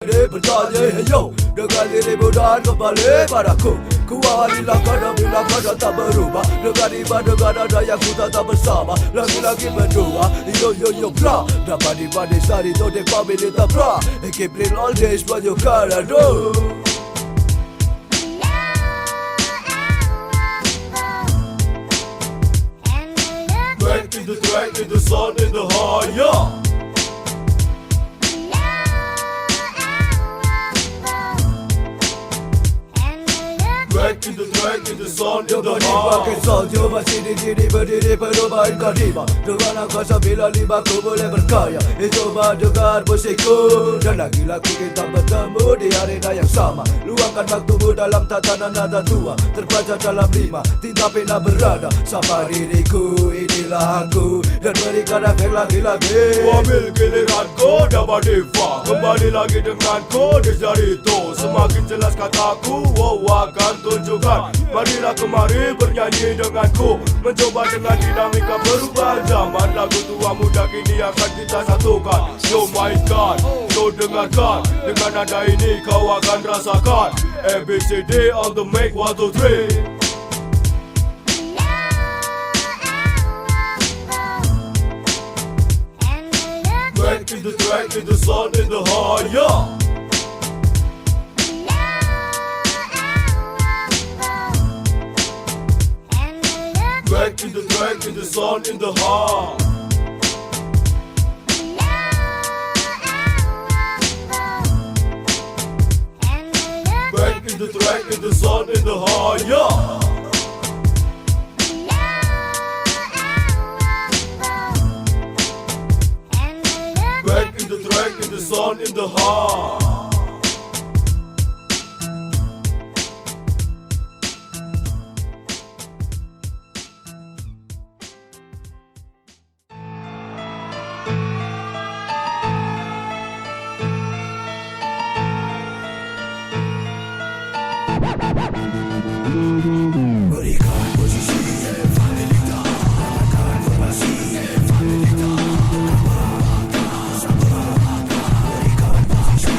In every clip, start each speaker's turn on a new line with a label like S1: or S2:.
S1: Bertanya yo, dengan diri mudah kembali padaku. Kualilah kadang bila kadang tak berubah. Dengan ibadah ada yang ku tak bersama. Lagi-lagi berdua, yo bra. Dapat dibanding sari tu dek family tak bra. Keep it all days when you gotta do. Back in the track, in the sun, in the heart, yeah. Back in the track, in the sun, in the heart. Pakai sound, coba sini berdiri perubahan kadima. Dengan angkasa bila lima ku boleh berkaya. Coba dengar musikku. Dan lagi-lagi kita bertemu di arena yang sama. Luangkan waktumu dalam tatanan nada tua. Terpelajar dalam lima, tidak pernah berada. Sama diriku, inilah aku. Dan berikan efek lagi-lagi. Ku ambil giliranku, dapat diva. Kembali lagi denganku, di jari itu. Semakin jelas kataku, akan tunjukkan. Marilah kemari bernyanyi denganku. Mencoba dengan dinamika perubahan zaman. Lagu tua muda kini akan kita satukan. Yo mainkan, yo dengarkan. Dengan nada ini kau akan rasakan. ABCD on the mic, 1, 2, 3. Back in the track, in the sun, in the heart, yeah. Back in the track, in the sun, in the heart. Back in the track, in the sun, in the heart, yeah. Back in the track, in the sun, in the heart. Berikan posisi familita, berikan formasi familita, berikan posisi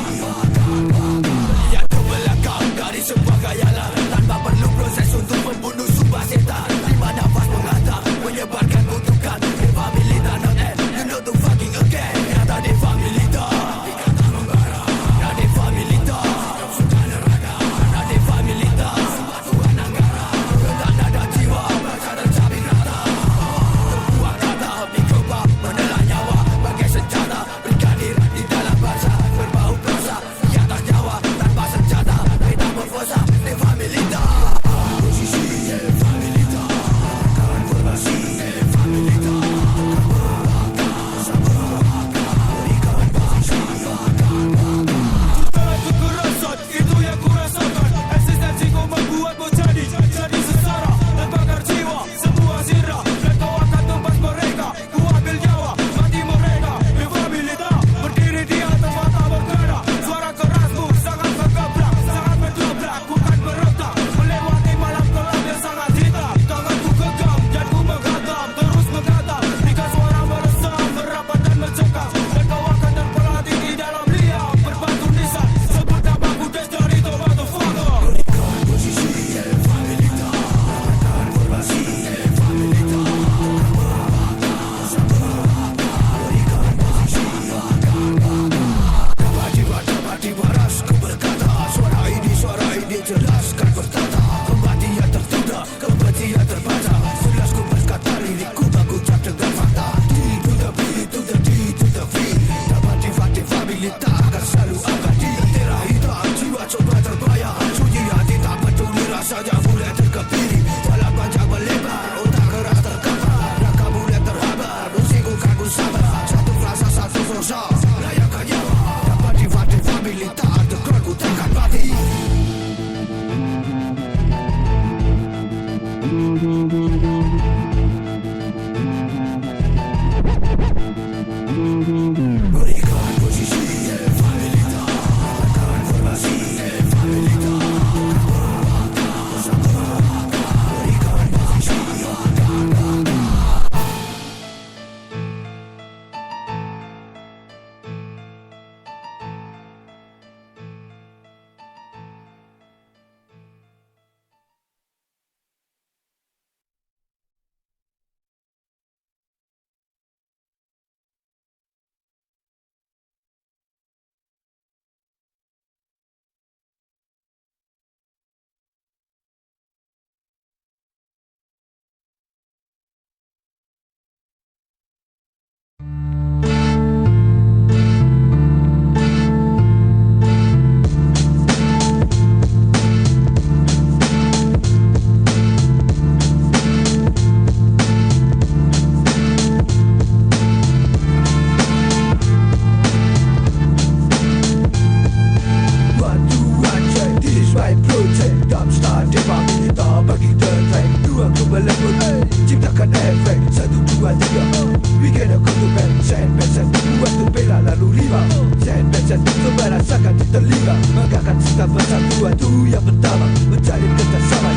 S1: lihat ke belakang dari sebuah khayalan tanpa perlu proses untuk membunuh sebuah setan. Lima nafas menghantar menyebarkan kutukan. Familita not end, you know to fucking again. Nyata di familita, dikata membara. Nadi familita, suka neraka. Nadi familita. Berikan posisi familita, berikan formasi familita. kelima, megahkan sikap persatuan itu yang pertama, menjalin kerjasama,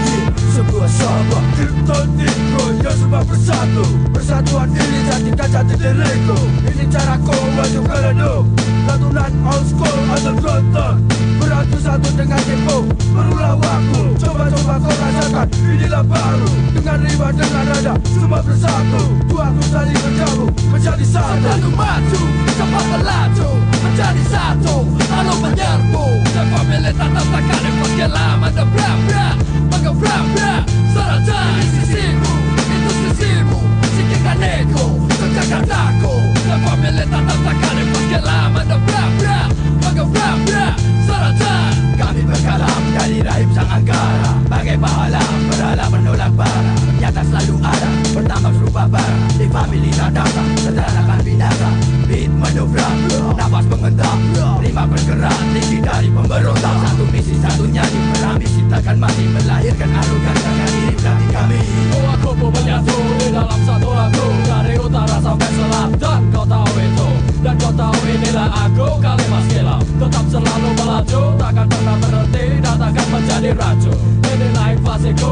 S1: semua sama. Tim-tim-timku yang semua bersatu, persatuan ini jadikan jati diriku. Ini caraku untuk keredup, latunan old school atau gonton, beradu satu dengan tempo, berulang waktu. Coba-coba kau rasakan, inilah baru. Dengan riba, dengan rada, semua bersatu. Tuaku saling bergabung, menjadi satu.
S2: Lalu maju, cepat melaju, menjadi satu, lalu menyerbu. Dan pemilik tatap takkan yang lama dan berat-berat, maka berat-berat serata. Ini sisimu, itu sisimu, sikirkan ego, tegakkan aku. Dan pemilik tatap takkan yang lama dan berat-berat, maka berat-berat serata. Kami berkalam dari rahim sang angkara, bagai pahala berhala menolak bara. Ternyata selalu ada, pertama serupa bara. Di family radasa, sejarah akan binasa. Beat menubrak, nafas mengentak, terima bergerak, tinggi dari pemberontak. Satu misi, satu nyanyi, berambisi takkan mati, melahirkan arogan dengan diri belakang kami.
S3: Oh aku pun menyatu di dalam satu lagu, dari utara sampai selatan. Kau tahu itu, dan kau tahu inilah aku, Kalimas Kilau. Tetap selalu melaju, takkan pernah berhenti, dan takkan menjadi racun. Inilah invasiku,